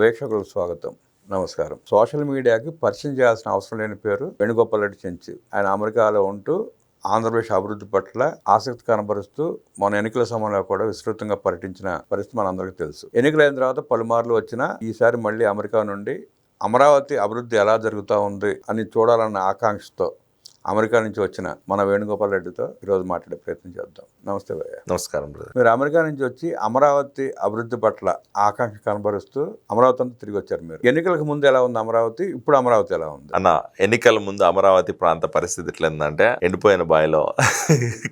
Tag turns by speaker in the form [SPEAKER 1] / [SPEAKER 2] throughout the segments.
[SPEAKER 1] వీక్షకులకు స్వాగతం. నమస్కారం. సోషల్ మీడియాకి పరిచయం చేయాల్సిన అవసరం లేని పేరు వేణుగోపాల్ రెడ్డి చెంచు. ఆయన అమెరికాలో ఉంటూ ఆంధ్రప్రదేశ్ అభివృద్ధి పట్ల ఆసక్తి కనబరుస్తూ మన ఎన్నికల సమయంలో కూడా విస్తృతంగా పర్యటించిన పరిస్థితి మనందరికీ తెలుసు. ఎన్నికలైన తర్వాత పలుమార్లు వచ్చినా ఈసారి మళ్ళీ అమెరికా నుండి అమరావతి అభివృద్ధి ఎలా జరుగుతూ ఉంది అని చూడాలన్న ఆకాంక్షతో అమెరికా నుంచి వచ్చిన మన వేణుగోపాల్ రెడ్డితో ఈరోజు మాట్లాడే ప్రయత్నం చేద్దాం. నమస్తే భయ్య.
[SPEAKER 2] నమస్కారం బ్రదర్.
[SPEAKER 1] మీరు అమెరికా నుంచి వచ్చి అమరావతి అభివృద్ధి పట్ల ఆకాంక్ష కనబరుస్తూ అమరావతి అంతా తిరిగి వచ్చారు. మీరు ఎన్నికలకు ముందు ఎలా ఉంది అమరావతి, ఇప్పుడు అమరావతి ఎలా ఉంది
[SPEAKER 2] అన్న? ఎన్నికల ముందు అమరావతి ప్రాంత పరిస్థితి ఎట్లుందంటే ఎండిపోయిన బావిలో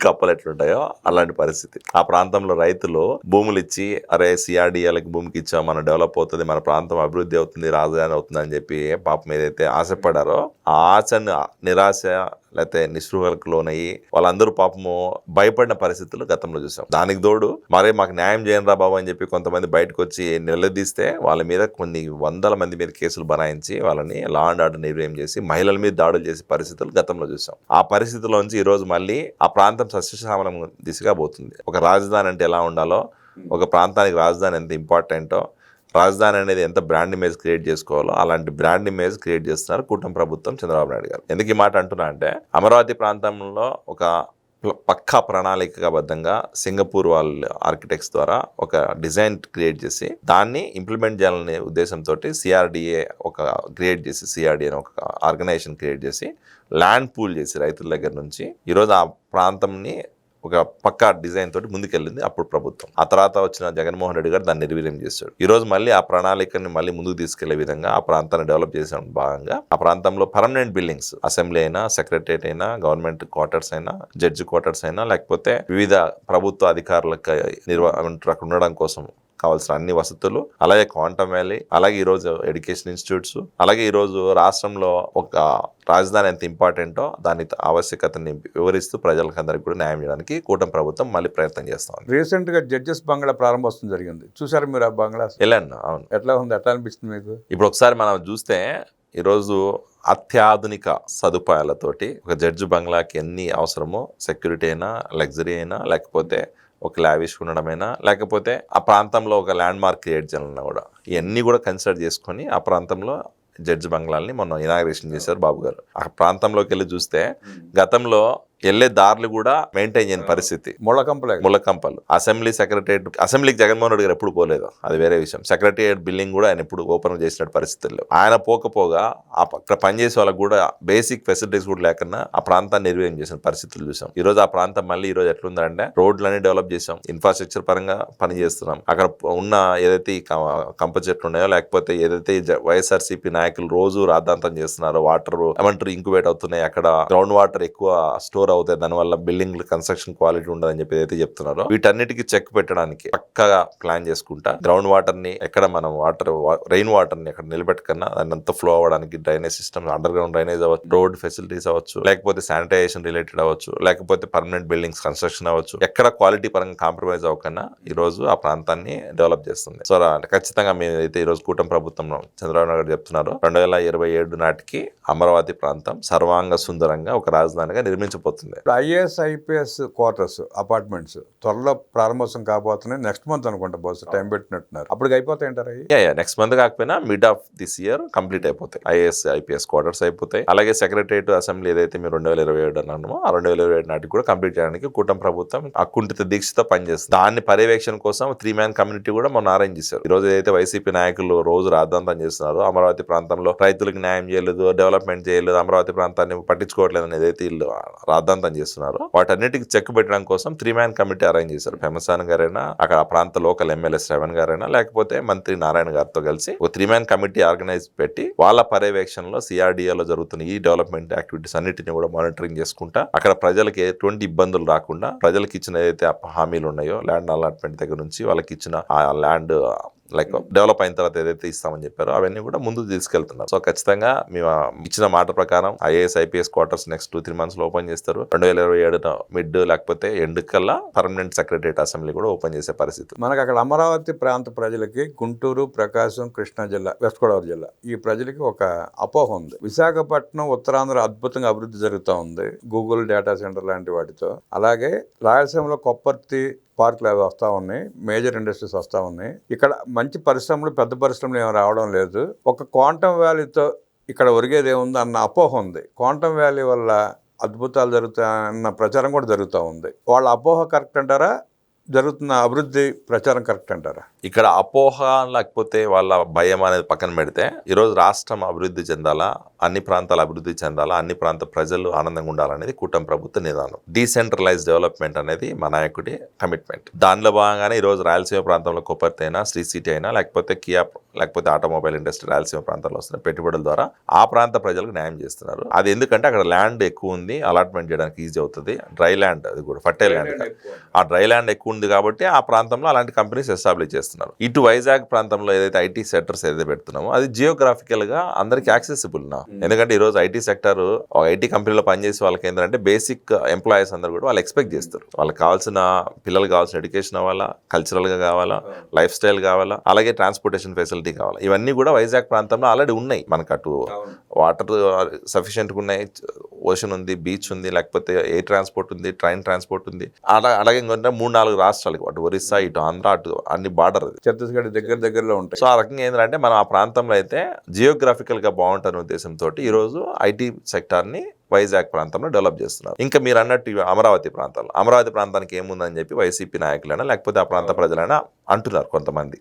[SPEAKER 2] కప్పలు ఎట్లుంటాయో అలాంటి పరిస్థితి. ఆ ప్రాంతంలో రైతులు భూములు ఇచ్చి అరే సిఆర్డిఏలకి భూమికి ఇచ్చాం, మనం డెవలప్ అవుతుంది, మన ప్రాంతం అభివృద్ధి అవుతుంది, రాజధాని అవుతుంది అని చెప్పి పాపం ఏదైతే ఆశపడారో ఆ ఆశను నిరాశ లేకపోతే నిస్పృహలకు లోనయ్యి వాళ్ళందరూ పాపము భయపడిన పరిస్థితులు గతంలో చూసాం. దానికి తోడు మరే మాకు న్యాయం చేయండి రా బాబు అని చెప్పి కొంతమంది బయటకు వచ్చి నిలదీస్తే వాళ్ళ మీద కొన్ని వందల మంది మీద కేసులు బనాయించి వాళ్ళని లా అండ్ ఆర్డర్ నిర్వహణ చేసి మహిళల మీద దాడులు చేసే పరిస్థితులు గతంలో చూసాం. ఆ పరిస్థితుల్లోంచి ఈ రోజు మళ్ళీ ఆ ప్రాంతం సస్యశ్యామలం దిశగా పోతుంది. ఒక రాజధాని అంటే ఎలా ఉండాలో, ఒక ప్రాంతానికి రాజధాని ఎంత ఇంపార్టెంటో, రాజధాని అనేది ఎంత బ్రాండ్ ఇమేజ్ క్రియేట్ చేసుకోవాలో అలాంటి బ్రాండ్ ఇమేజ్ క్రియేట్ చేస్తున్నారు కూటమి ప్రభుత్వం, చంద్రబాబు నాయుడు గారు. ఎందుకు ఈ మాట అంటున్నా అంటే అమరావతి ప్రాంతంలో ఒక పక్కా ప్రణాళికాబద్ధంగా సింగపూర్ వాళ్ళ ఆర్కిటెక్ట్స్ ద్వారా ఒక డిజైన్ క్రియేట్ చేసి దాన్ని ఇంప్లిమెంట్ చేయాలనే ఉద్దేశంతో సిఆర్డిఏ ఒక క్రియేట్ చేసి సిఆర్డిఏ ఒక ఆర్గనైజేషన్ క్రియేట్ చేసి ల్యాండ్ పూల్ చేసి రైతుల దగ్గర నుంచి ఈరోజు ఆ ప్రాంతంని ఒక పక్కా డిజైన్ తోటి ముందుకెళ్ళింది అప్పుడు ప్రభుత్వం. ఆ తర్వాత వచ్చిన జగన్మోహన్ రెడ్డి గారు దాన్ని నిర్వీర్యం చేశాడు. ఈ రోజు మళ్ళీ ఆ ప్రణాళికని మళ్ళీ ముందుకు తీసుకెళ్లే విధంగా ఆ ప్రాంతాన్ని డెవలప్ చేసే భాగంగా ఆ ప్రాంతంలో పర్మనెంట్ బిల్డింగ్స్, అసెంబ్లీ అయినా, సెక్రటరియట్ అయినా, గవర్నమెంట్ క్వార్టర్స్ అయినా, జడ్జి క్వార్టర్స్ అయినా, లేకపోతే వివిధ ప్రభుత్వ అధికారులకు అక్కడ ఉండడం కోసం కావాల్సిన అన్ని వసతులు, అలాగే క్వాంటమ్ వ్యాలీ, అలాగే ఈరోజు ఎడ్యుకేషన్ ఇన్స్టిట్యూట్స్, అలాగే ఈరోజు రాష్ట్రంలో ఒక రాజధాని ఎంత ఇంపార్టెంటో దాని ఆవశ్యకతని వివరిస్తూ ప్రజలకు అందరికీ కూడా న్యాయం చేయడానికి కూటమి ప్రభుత్వం మళ్ళీ ప్రయత్నం చేస్తాం.
[SPEAKER 1] రీసెంట్ గా జడ్జెస్ బంగ్లా ప్రారంభోత్సవం జరిగింది, చూసారు మీరు? ఆ బంగ్లా
[SPEAKER 2] వెళ్ళాను. అవును.
[SPEAKER 1] ఎట్లా ఉంది, ఎట్లా అనిపిస్తుంది మీకు?
[SPEAKER 2] ఇప్పుడు ఒకసారి మనం చూస్తే ఈరోజు అత్యాధునిక సదుపాయాలతోటి ఒక జడ్జి బంగ్లాకి ఎన్ని అవసరమో, సెక్యూరిటీ అయినా, లగ్జరీ అయినా, లేకపోతే ఒక లావిష్ ఉండడమైనా, లేకపోతే ఆ ప్రాంతంలో ఒక ల్యాండ్ మార్క్ క్రియేట్ చేయాలన్నా కూడా ఇవన్నీ కూడా కన్సిడర్ చేసుకొని ఆ ప్రాంతంలో జడ్జి బంగ్లాల్ని మొన్న ఇనాగ్రేషన్ చేశారు బాబు గారు. ఆ ప్రాంతంలోకి వెళ్ళి చూస్తే గతంలో వెళ్ళే దారులు కూడా మెయింటైన్ చేయని పరిస్థితి. ముళ్ళకంపలు. అసెంబ్లీ సెక్రటరియట్, అసెంబ్లీకి జగన్మోహన్ రెడ్డి గారు ఎప్పుడు పోలేదు, అది వేరే విషయం. సెక్రటరియట్ బిల్డింగ్ కూడా ఆయన ఎప్పుడు ఓపెన్ చేసినట్టు పరిస్థితుల్లో ఆయన పోకపోగా అక్కడ పనిచేసే వాళ్ళకి కూడా బేసిక్ ఫెసిలిటీస్ కూడా లేకుండా ఆ ప్రాంతాన్ని నిర్వహణ చేసిన పరిస్థితులు చూసాం. ఈ రోజు ఆ ప్రాంతం మళ్ళీ ఈ రోజు ఎట్లుందంటే రోడ్లన్నీ డెవలప్ చేసాం, ఇన్ఫ్రాస్ట్రక్చర్ పరంగా పని చేస్తున్నాం. అక్కడ ఉన్న ఏదైతే ఈ కంప చెట్లు ఉన్నాయో, లేకపోతే ఏదైతే వైఎస్ఆర్సీపీ నాయకులు రోజు రాద్ధాంతం చేస్తున్నారో, వాటర్ ఏమంటారు ఇంక్యుబేట్ అవుతున్నాయి, అక్కడ గ్రౌండ్ వాటర్ ఎక్కువ స్టోర్ అవుతాయి, దానివల్ల బిల్డింగ్ కన్స్ట్రక్షన్ క్వాలిటీ ఉండదని చెప్పి ఏదైతే చెప్తున్నారో వీటన్నిటికీ చెక్ పెట్టడానికి పక్కగా ప్లాన్ చేసుకుంటా గ్రౌండ్ వాటర్ ని ఎక్కడ మనం రెయిన్ వాటర్ ని ఎక్కడ నిలబెట్టకన్నా దాన్ని అంతా ఫ్లో అవ్వడానికి drainage system, under ground drainage అవ్వచ్చు, రోడ్ ఫెసిలిటీస్ అవ్వచ్చు, లేకపోతే శానిటైజేషన్ రిలేటెడ్ అవ్వచ్చు, లేకపోతే పర్మనెంట్ బిల్డింగ్స్ కన్స్ట్రక్షన్ అవ్వచ్చు, ఎక్కడ క్వాలిటీ పరంగా కాంప్రమైజ్ అవ్వకన్నా ఈ రోజు ఆ ప్రాంతాన్ని డెవలప్ చేస్తుంది. సో ఖచ్చితంగా మేము అయితే ఈ రోజు కూటమి ప్రభుత్వం చంద్రబాబు నాయుడు గారు చెప్తున్నారు 2027 నాటికి అమరావతి ప్రాంతం సర్వాంగ సుందరంగా ఒక రాజధానిగా నిర్మించబోతుంది.
[SPEAKER 1] ఐఏఎస్ ఐపీఎస్ క్వార్టర్స్, అపార్ట్మెంట్స్ త్వరలో ప్రారంభోత్సవం కాబోతున్నాయి. నెక్స్ట్ మంత్ అనుకుంటా, బహుశా టైం పెట్టినట్టున్నారు. అప్పటికి అయిపోతాయి అంటారా?
[SPEAKER 2] నెక్స్ట్ మంత్ కాకపోయినా mid of this year complete అయిపోతాయి. ఐఏఎస్ ఐపీఎస్ క్వార్టర్స్ అయిపోతాయి. అలాగే సెక్రటరియట్, అసెంబ్లీ ఏదైతే మీరు 2027 అన్నామో ఆ 2027 నాటికి కూడా కంప్లీట్ చేయడానికి కూటమి ప్రభుత్వం అకుంఠిత దీక్షతో పనిచేస్తుంది. దాన్ని పర్యవేక్షణ కోసం 3-man కమ్యూనిటీ కూడా మొన్న అరేంజ్ చేశారు. ఈ రోజు ఏదైతే వైసీపీ నాయకులు రోజు రాద్ధాంతం చేస్తున్నారో, అమరావతి ప్రాంతంలో రైతులకు న్యాయం చేయలేదు, డెవలప్మెంట్ చేయలేదు, అమరావతి ప్రాంతాన్ని పట్టించుకోవట్లేదు అని ఏదైతే వీళ్ళు రాద్ధాంతం చేస్తున్నారు, వాటన్నిటికి చెక్ పెట్టడం కోసం 3-man కమిటీ అరేంజ్ చేశారు. ఫెమసాన్ గారైనా, అక్కడ ఆ ప్రాంత లోకల్ ఎమ్మెల్యే శ్రవణ్ గారైనా, లేకపోతే మంత్రి నారాయణ గారితో కలిసి ఒక 3-man కమిటీ ఆర్గనైజ్ పెట్టి వాళ్ళ పర్యవేక్షణలో సిఆర్డిఏలో జరుగుతున్న ఈ డెవలప్మెంట్ యాక్టివిటీస్ అన్నిటిని కూడా మానిటరింగ్ చేసుకుంటా అక్కడ ప్రజలకు ఎటువంటి ఇబ్బందులు రాకుండా ప్రజలకు ఇచ్చిన ఏదైతే హామీలు ఉన్నాయో ల్యాండ్ అలాట్మెంట్ దగ్గర నుంచి వాళ్ళకి ఇచ్చిన ఆ ల్యాండ్ లైక్ డెవలప్ అయిన తర్వాత ఏదైతే ఇస్తామని చెప్పారో అవన్నీ కూడా ముందుకు తీసుకెళ్తున్నారు. సో ఖచ్చితంగా మేము ఇచ్చిన మాట ప్రకారం IAS IPS quarters next 2-3 months లో ఓపెన్ చేస్తారు. 2027 మిడ్ లేకపోతే ఎండ్ కల్లా పర్మనెంట్ సెక్రటరియట్ అసెంబ్లీ కూడా ఓపెన్ చేసే పరిస్థితి.
[SPEAKER 1] మనకు అక్కడ అమరావతి ప్రాంత ప్రజలకి గుంటూరు, ప్రకాశం, కృష్ణా జిల్లా, వెస్ట్ గోదావరి జిల్లా ఈ ప్రజలకి ఒక అపోహ ఉంది. విశాఖపట్నం, ఉత్తరాంధ్ర అద్భుతంగా అభివృద్ధి జరుగుతూ ఉంది గూగుల్ డేటా సెంటర్ లాంటి వాటితో. అలాగే రాయలసీమలో కొప్పర్తి, పార్కులు అవి వస్తూ ఉన్నాయి, మేజర్ ఇండస్ట్రీస్ వస్తూ ఉన్నాయి. ఇక్కడ మంచి పరిశ్రమలు, పెద్ద పరిశ్రమలు ఏమి రావడం లేదు. ఒక క్వాంటమ్ వ్యాలీతో ఇక్కడ ఒరిగేది ఏముంది అన్న అపోహ ఉంది. క్వాంటమ్ వ్యాలీ వల్ల అద్భుతాలు జరుగుతాయన్న ప్రచారం కూడా జరుగుతూ ఉంది. వాళ్ళ అపోహ కరెక్ట్ అంటారా, జరుగుతున్న అభివృద్ధి ప్రచారం కరెక్ట్ అంటారా?
[SPEAKER 2] ఇక్కడ అపోహ లేకపోతే వాళ్ళ భయం అనేది పక్కన పెడితే ఈరోజు రాష్ట్రం అభివృద్ధి చెందాలా, అన్ని ప్రాంతాలు అభివృద్ధి చెందాలా, అన్ని ప్రాంత ప్రజలు ఆనందంగా ఉండాలనేది కూటమి ప్రభుత్వ నిదానం. డీసెంట్రలైజ్ డెవలప్మెంట్ అనేది మా నాయకుడి కమిట్మెంట్. దానిలో భాగంగానే ఈరోజు రాయలసీమ ప్రాంతంలో కొప్పర్తి అయినా, శ్రీ సిటీ అయినా, లేకపోతే కియా, లేకపోతే ఆటోమొబైల్ ఇండస్ట్రీ రాయలసీమ ప్రాంతాల్లో వస్తున్న పెట్టుబడుల ద్వారా ఆ ప్రాంత ప్రజలకు న్యాయం చేస్తున్నారు. అది ఎందుకంటే అక్కడ ల్యాండ్ ఎక్కువ ఉంది, అలాట్మెంట్ చేయడానికి ఈజీ అవుతుంది. డ్రై ల్యాండ్, అది కూడా ఫర్టైల్ ల్యాండ్, ఆ డ్రై ల్యాండ్ ఎక్కువ ఉంది కాబట్టి ఆ ప్రాంతంలో అలాంటి కంపెనీస్ ఎస్టాబ్లిష్ చేస్తున్నారు. ఇటు వైజాగ్ ప్రాంతంలో ఏదైతే ఐటీ సెక్టర్స్ ఏదైతే పెడుతున్నామో అది జియోగ్రాఫికల్ గా అందరికి యాక్సెసిబుల్ నా. ఎందుకంటే ఈరోజు ఐటీ సెక్టర్, ఐటీ కంపెనీలో పనిచేసే వాళ్ళకి ఏంటంటే బేసిక్ ఎంప్లాయీస్ అందరూ కూడా వాళ్ళు ఎక్స్పెక్ట్ చేస్తారు. వాళ్ళకి కావాల్సిన, పిల్లలకు కావాల్సిన ఎడ్యుకేషన్ అవ్వాలా, కల్చరల్ గా కావాలా, లైఫ్ స్టైల్ కావాలా, అలాగే ట్రాన్స్పోర్టేషన్ ఫెసిలిటీ కావాలా. ఇవన్నీ కూడా వైజాగ్ ప్రాంతంలో ఆల్రెడీ ఉన్నాయి. మనకు అటు వాటర్ సఫిషియెంట్గా ఉన్నాయి, ఓషన్ ఉంది, బీచ్ ఉంది, లేకపోతే ఎయిర్ ట్రాన్స్పోర్ట్ ఉంది, ట్రైన్ ట్రాన్స్పోర్ట్ ఉంది. అలాగే ఇంకొంటే 3-4 రాష్ట్రాలకి, అటు ఒరిస్సా, ఇటు ఆంధ్ర, అటు అన్ని బార్డర్,
[SPEAKER 1] ఛత్తీస్గఢ్ దగ్గరలో ఉంటాయి.
[SPEAKER 2] సో ఆ రకంగా ఏంటంటే మనం ఆ ప్రాంతంలో అయితే జియోగ్రాఫికల్ గా బాగుంటున్న ఉద్దేశంతో ఈరోజు ఐటీ సెక్టార్ ని వైజాగ్ ప్రాంతంలో డెవలప్ చేస్తున్నారు. ఇంకా మీరు అన్నట్టు అమరావతి ప్రాంతానికి ఏముందని చెప్పి వైసీపీ నాయకులైనా లేకపోతే ఆ ప్రాంత ప్రజలైనా అంటున్నారు. కొంతమంది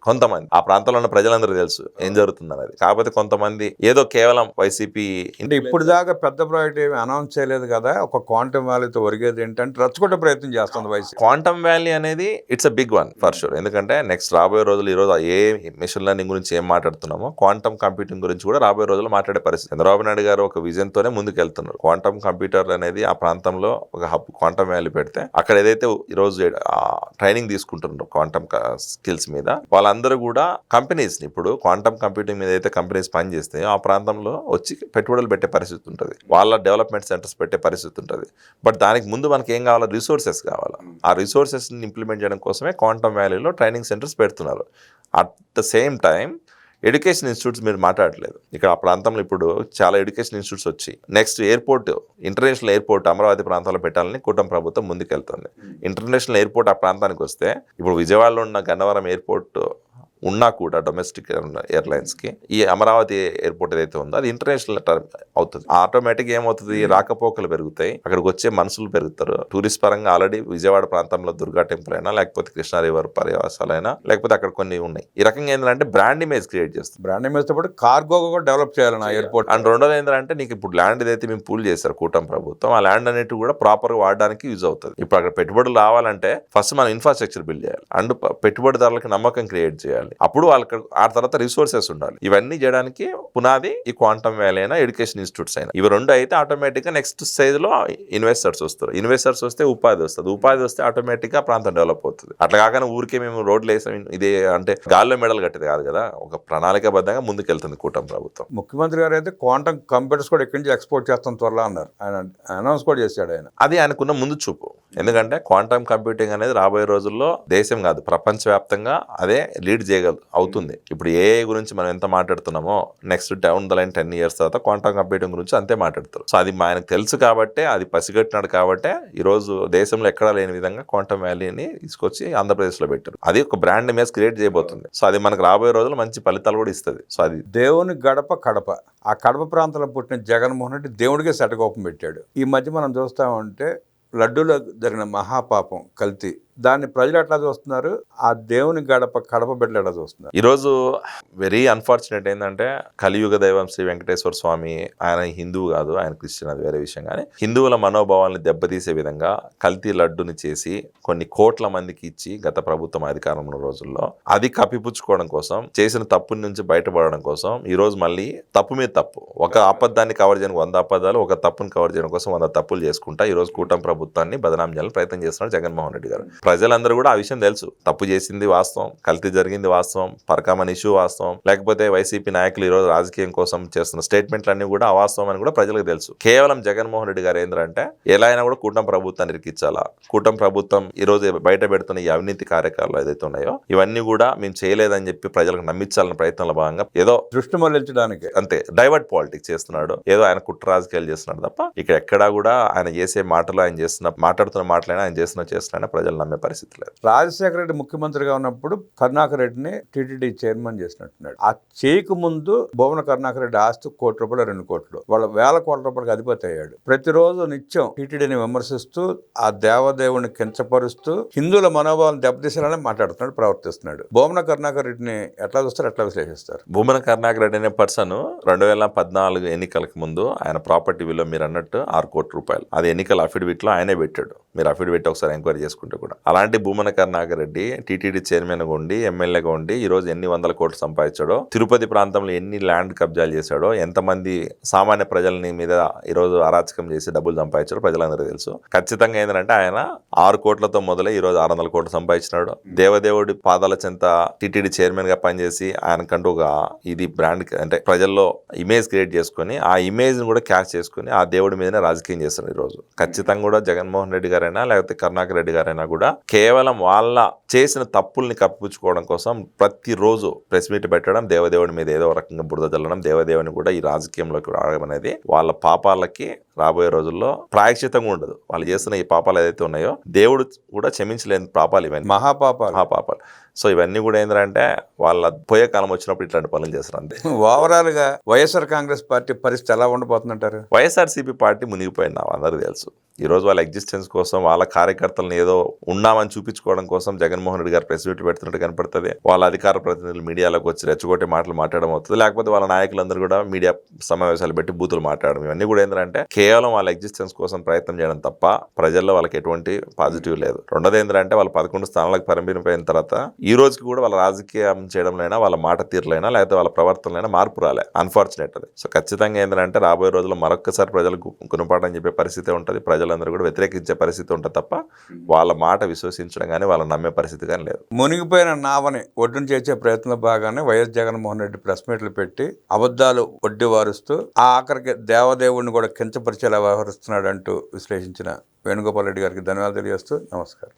[SPEAKER 2] ఆ ప్రాంతంలో ఉన్న ప్రజలందరూ తెలుసు ఏం జరుగుతుంది అనేది. కాకపోతే కొంతమంది ఏదో కేవలం వైసీపీ
[SPEAKER 1] అంటే ఇప్పుడు దాకా పెద్ద ప్రాజెక్ట్ ఏమి అనౌన్స్ చేయలేదు కదా, ఒక క్వాంటమ్ వ్యాలీతో ఒరిగేది ఏంటంటే రచ్చుకుంటే ప్రయత్నం చేస్తుంది వైసీపీ.
[SPEAKER 2] క్వాంటమ్ వ్యాలీ అనేది it's a big one for sure. ఎందుకంటే నెక్స్ట్ రాబోయే రోజులు, ఈరోజు ఏ మిషన్ లెర్నింగ్ గురించి ఏం మాట్లాడుతున్నామో క్వాంటమ్ కంప్యూటింగ్ గురించి కూడా రాబోయే రోజులు మాట్లాడే పరిస్థితి. చంద్రబాబు నాయుడు గారు ఒక విజన్ తోనే ముందుకు వెళ్తున్నారు. క్వాంటమ్ కంప్యూటర్ అనేది ఆ ప్రాంతంలో ఒక హబ్, క్వాంటమ్ వ్యాలీ పెడితే అక్కడ ఏదైతే ఈరోజు ట్రైనింగ్ తీసుకుంటున్నారో క్వాంటమ్ స్కిల్స్ మీద, వాళ్ళందరూ కూడా కంపెనీస్, ఇప్పుడు క్వాంటమ్ కంప్యూటింగ్ మీద అయితే కంపెనీస్ పనిచేస్తే ఆ ప్రాంతంలో వచ్చి పెట్టుబడులు పెట్టే పరిస్థితి ఉంటుంది, వాళ్ళ డెవలప్మెంట్ సెంటర్స్ పెట్టే పరిస్థితి ఉంటుంది. బట్ దానికి ముందు మనకి ఏం కావాలా, రిసోర్సెస్ కావాలా. ఆ రిసోర్సెస్ని ఇంప్లిమెంట్ చేయడం కోసమే క్వాంటమ్ వ్యాలీలో ట్రైనింగ్ సెంటర్స్ పెడుతున్నారు. At the same time education institutes మీరు మాట్లాడలేదు. ఇక్కడ ఆ ప్రాంతంలో ఇప్పుడు చాలా ఎడ్యుకేషన్ ఇన్స్టిట్యూట్స్ వచ్చి next airport, international airport Amaravati ప్రాంతంలో పెట్టాలని కూటమి ప్రభుత్వం ముందుకెళ్తుంది. ఇంటర్నేషనల్ ఎయిర్పోర్ట్ ఆ ప్రాంతానికి వస్తే ఇప్పుడు విజయవాడలో ఉన్న గన్నవరం ఎయిర్పోర్ట్ ఉన్నా కూడా డొమెస్టిక్ ఎయిర్లైన్స్కి ఈ అమరావతి ఎయిర్పోర్ట్ ఏదైతే ఉందో అది ఇంటర్నేషనల్ అవుతుంది. ఆటోమేటిక్గా ఏమవుతుంది, రాకపోకలు పెరుగుతాయి, అక్కడికి వచ్చే మనుషులు పెరుగుతారు. టూరిస్ట్ పరంగా ఆల్రెడీ విజయవాడ ప్రాంతంలో దుర్గా టెంపుల్ అయినా, లేకపోతే కృష్ణా రివర్ పర్యవాసాలైనా, లేకపోతే అక్కడ కొన్ని ఉన్నాయి. ఈ రకంగా ఏంటంటే బ్రాండ్ ఇమేజ్ క్రియేట్ చేస్తుంది.
[SPEAKER 1] బ్రాండ్ ఇమేజ్తో పాటు కార్గో కూడా డెవలప్ చేయాలి ఆ ఎయిర్పోర్ట్.
[SPEAKER 2] అండ్ రెండోది ఏంటంటే నీకు ఇప్పుడు ల్యాండ్ ఏదైతే మేము పూల్ చేశారు కూటమి ప్రభుత్వం, ఆ ల్యాండ్ అనేది కూడా ప్రాపర్గా వాడడానికి యూజ్ అవుతుంది. ఇప్పుడు అక్కడ పెట్టుబడులు రావాలంటే ఫస్ట్ మనం ఇన్ఫ్రాస్ట్రక్చర్ బిల్డ్ చేయాలి, అండ్ పెట్టుబడిదారులకు నమ్మకం క్రియేట్ చేయాలి. అప్పుడు వాళ్ళకి ఆ తర్వాత రిసోర్సెస్ ఉండాలి. ఇవన్నీ చేయడానికి పునాది ఈ క్వాంటమ్ వ్యాలీ అయినా, ఎడ్యుకేషన్ ఇన్స్టిట్యూట్స్ అయినా, ఇవి రెండు అయితే ఆటోమేటిక్గా నెక్స్ట్ స్టేజ్ లో ఇన్వెస్టర్స్ వస్తారు. ఇన్వెస్టర్స్ వస్తే ఉపాధి వస్తుంది, ఉపాధి వస్తే ఆటోమేటిక్గా ప్రాంతం డెవలప్ అవుతుంది. అట్లా కాకుండా ఊరికే మేము రోడ్లు వేసాం ఇదే అంటే గాల్లో మెడల్ కట్టేది కాదు కదా, ఒక ప్రణాళికాబద్ధంగా ముందుకెళ్తుంది కూటమి ప్రభుత్వం.
[SPEAKER 1] ముఖ్యమంత్రి గారు అయితే క్వాంటమ్ కంప్యూటర్స్ కూడా ఎక్కడి నుంచి ఎక్స్పోర్ట్ చేస్తాం త్వరలో అన్నారు. ఆయన అనౌన్స్ కూడా చేశాడు.
[SPEAKER 2] అది ఆయనకున్న ముందు చూపు. ఎందుకంటే క్వాంటమ్ కంప్యూటింగ్ అనేది రాబోయే రోజుల్లో దేశం కాదు ప్రపంచవ్యాప్తంగా అదే లీడ్ అవుతుంది. ఇప్పుడు ఏఐ గురించి మనం ఎంత మాట్లాడుతున్నామో next down the line 10 years తర్వాత క్వాంటమ్ కంప్యూటింగ్ గురించి అంతే మాట్లాడతారు. సో అది ఆయనకు తెలుసు కాబట్టే, అది పసిగట్టినాడు కాబట్టే ఈరోజు దేశంలో ఎక్కడా లేని విధంగా క్వాంటమ్ వ్యాలీని తీసుకొచ్చి ఆంధ్రప్రదేశ్లో పెట్టారు. అది ఒక బ్రాండ్ ఇమేజ్ క్రియేట్ చేయబోతుంది. సో అది మనకు రాబోయే రోజులు మంచి ఫలితాలు కూడా ఇస్తుంది. సో అది
[SPEAKER 1] దేవుని గడప కడప, ఆ కడప ప్రాంతంలో పుట్టిన జగన్మోహన్ రెడ్డి దేవుడికే శటకోపం పెట్టాడు. ఈ మధ్య మనం చూస్తామంటే లడ్డూలో జరిగిన మహాపాపం కల్తీ, దాన్ని ప్రజలు ఎట్లా చూస్తున్నారు, ఆ దేవుని గడప కడప బిడ్డలు ఎట్లా చూస్తున్నారు.
[SPEAKER 2] ఈరోజు వెరీ అన్ఫార్చునేట్ ఏంటంటే కలియుగ దైవం శ్రీ వెంకటేశ్వర స్వామి, ఆయన హిందువు కాదు, ఆయన క్రిస్టియన్, అది వేరే విషయం. కానీ హిందువుల మనోభావాలను దెబ్బతీసే విధంగా కల్తీ లడ్డుని చేసి కొన్ని కోట్ల మందికి ఇచ్చి గత ప్రభుత్వం అధికారంలో రోజుల్లో అది కప్పిపుచ్చుకోవడం కోసం, చేసిన తప్పు నుంచి బయటపడడం కోసం ఈ రోజు మళ్ళీ తప్పు మీద తప్పు, ఒక అబద్ధాన్ని కవర్ చేయడానికి 100 అబద్ధాలు, ఒక తప్పుని కవర్ చేయడం కోసం 100 తప్పులు చేసుకుంటా ఈ రోజు కూటమి ప్రభుత్వాన్ని బదనాం చేయాలని ప్రయత్నం చేస్తున్నారు జగన్మోహన్ రెడ్డి గారు. ప్రజలందరూ కూడా ఆ విషయం తెలుసు, తప్పు చేసింది వాస్తవం, కల్తీ జరిగింది వాస్తవం, పరకామన్ ఇష్యూ వాస్తవం, లేకపోతే వైసీపీ నాయకులు ఈరోజు రాజకీయం కోసం చేస్తున్న స్టేట్మెంట్లన్నీ కూడా అవాస్తవం అని కూడా ప్రజలకు తెలుసు. కేవలం జగన్మోహన్ రెడ్డి గారు ఏంటంటే ఎలా అయినా కూడా కూటమి ప్రభుత్వాన్ని ఇరికించాలా, కూటమి ప్రభుత్వం ఈ రోజు బయట పెడుతున్న ఈ అవినీతి కార్యక్రమాలు ఏదైతే ఉన్నాయో ఇవన్నీ కూడా మేము చేయలేదని చెప్పి ప్రజలకు నమ్మించాలన్న ప్రయత్నంలో భాగంగా ఏదో
[SPEAKER 1] దృష్టి మళ్లించడానికి
[SPEAKER 2] అంతే డైవర్ట్ పాలిటిక్స్ చేస్తున్నాడు, ఏదో ఆయన కుట్ర రాజకీయాలు చేస్తున్నాడు తప్ప ఇక్కడ ఎక్కడా కూడా ఆయన చేసే మాటలు, ఆయన చేస్తున్న మాట్లాడుతున్న మాటలైనా, ఆయన చేస్తున్నా ప్రజలు నమ్మే నమ్మే పరిస్థితి లేదు.
[SPEAKER 1] రాజశేఖర రెడ్డి ముఖ్యమంత్రిగా ఉన్నప్పుడు కరుణాకర్ రెడ్డిని టీటీడీ చైర్మన్ చేసినట్టున్నాడు. ఆ చేయకు ముందు భువన కరుణాకర్ రెడ్డి ఆస్తి ₹1 కోట్లు 2 కోట్లు వాళ్ళ వేల కోట్ల రూపాయలకు అధిపతి అయ్యాడు. ప్రతిరోజు నిత్యం టీటీడీని విమర్శిస్తూ ఆ దేవదేవుని కించపరుస్తూ హిందువుల మనోభావాలను దెబ్బతీసాలని మాట్లాడుతున్నాడు, ప్రవర్తిస్తున్నాడు. భువన కరుణాకర్ రెడ్డిని ఎట్లా చూస్తారు, ఎట్లా విశ్లేషిస్తారు?
[SPEAKER 2] భూమన కరుణాకర్ రెడ్డి అనే పర్సన్ 2014 ఎన్నికలకు ముందు ఆయన ప్రాపర్టీ విలువ మీరు అన్నట్టు ₹6 కోట్ల. అది ఎన్నికల అఫిడవిట్ లో ఆయనే పెట్టాడు. మీరు అఫిడవిట్ ఒకసారి ఎంక్వైరీ చేసుకుంటే కూడా. అలాంటి భూమన కరుణాకర్ రెడ్డి టీటీడీ చైర్మన్ గా ఉండి ఎమ్మెల్యేగా ఉండి ఈ రోజు ఎన్ని వందల కోట్లు సంపాదించాడో, తిరుపతి ప్రాంతంలో ఎన్ని ల్యాండ్ కబ్జాలు చేశాడో, ఎంతమంది సామాన్య ప్రజలని మీద ఈ రోజు అరాచకం చేసి డబ్బులు సంపాదించాడో ప్రజలందరూ తెలుసు. ఖచ్చితంగా ఏంటంటే ఆయన 6 కోట్లతో మొదలై ఈ రోజు 600 కోట్లు సంపాదించినాడు. దేవదేవుడి పాదాల చెంత టీటీడీ చైర్మన్ గా పనిచేసి ఆయనకంటూ ఒక ఇది బ్రాండ్ అంటే ప్రజల్లో ఇమేజ్ క్రియేట్ చేసుకుని ఆ ఇమేజ్ ని కూడా క్యాచ్ చేసుకుని ఆ దేవుడి మీదనే రాజకీయం చేస్తున్నారు ఈ రోజు. ఖచ్చితంగా కూడా జగన్మోహన్ రెడ్డి గారైనా లేకపోతే కరుణాకర్ రెడ్డి గారైనా కూడా కేవలం వాళ్ళ చేసిన తప్పుల్ని కప్పిపుచ్చుకోవడం కోసం ప్రతిరోజు ప్రెస్ మీట్ పెట్టడం, దేవదేవుడి మీద ఏదో రకంగా బురద చల్లడం, దేవదేవుని కూడా ఈ రాజకీయంలోకి రావడం అనేది వాళ్ళ పాపాలకి రాబోయే రోజుల్లో ప్రాయశ్చితంగా ఉండదు. వాళ్ళు చేస్తున్న ఈ పాపాలు ఏదైతే ఉన్నాయో దేవుడు కూడా క్షమించలేని పాపాలు ఇవన్నీ, మహాపాపాలు. సో ఇవన్నీ కూడా ఏంటంటే వాళ్ళ పోయే కాలం వచ్చినప్పుడు ఇట్లాంటి పనులు చేస్తారు అంతే.
[SPEAKER 1] ఓవరాల్ గా వైఎస్ఆర్ కాంగ్రెస్ పార్టీ పరిస్థితి ఎలా ఉండబోతుందంటారు?
[SPEAKER 2] వైఎస్ఆర్సీపీ పార్టీ మునిగిపోయింది, నాకు అందరికీ తెలుసు. ఈ రోజు వాళ్ళ ఎగ్జిస్టెన్స్ కోసం, వాళ్ళ కార్యకర్తలను ఏదో ఉన్నామని చూపించుకోవడం కోసం జగన్మోహన్ రెడ్డి గారు ప్రెస్ మీట్లు పెడుతున్నట్టు కనపడుతుంది. వాళ్ళ అధికార ప్రతినిధులు మీడియాలోకి వచ్చి రెచ్చగొట్టే మాటలు మాట్లాడడం అవుతుంది. లేకపోతే వాళ్ళ నాయకులందరూ కూడా మీడియా సమావేశాలు పెట్టి బూతులు మాట్లాడడం, ఇవన్నీ కూడా ఏంటంటే కేవలం వాళ్ళ ఎగ్జిస్టెన్స్ కోసం ప్రయత్నం చేయడం తప్ప ప్రజల్లో వాళ్ళకి ఎటువంటి పాజిటివ్ లేదు. రెండోది ఏంటంటే వాళ్ళు 11 స్థానాలకు పరిమితమైన తర్వాత ఈ రోజుకి కూడా వాళ్ళ రాజకీయం చేయడంలోనైనా, వాళ్ళ మాట తీరులైనా, లేకపోతే వాళ్ళ ప్రవర్తనలైనా మార్పు రాలే. అన్ఫార్చునేట్ అది. సో ఖచ్చితంగా ఏంటంటే రాబోయే రోజుల్లో మరొకసారి ప్రజలకు గుణపాఠం చెప్పే పరిస్థితి ఉంటుంది. ప్రజలందరూ కూడా వ్యతిరేకించే పరిస్థితి ఉంటుంది తప్ప వాళ్ళ మాట విశ్వసించడం కానీ వాళ్ళ నమ్మే పరిస్థితి కానీ లేదు.
[SPEAKER 1] మునిగిపోయిన నావని ఒడ్డును చేసే ప్రయత్నంలో భాగానే వైఎస్ జగన్మోహన్ రెడ్డి ప్రెస్ మీట్లు పెట్టి అబద్ధాలు ఒడ్డి వారుస్తూ ఆ ఆఖరికి దేవదేవుడిని కూడా కించపరిచేలా వ్యవహరిస్తున్నాడు అంటూ విశ్లేషించిన వేణుగోపాల్ రెడ్డి గారికి ధన్యవాదాలు తెలియజేస్తూ నమస్కారం.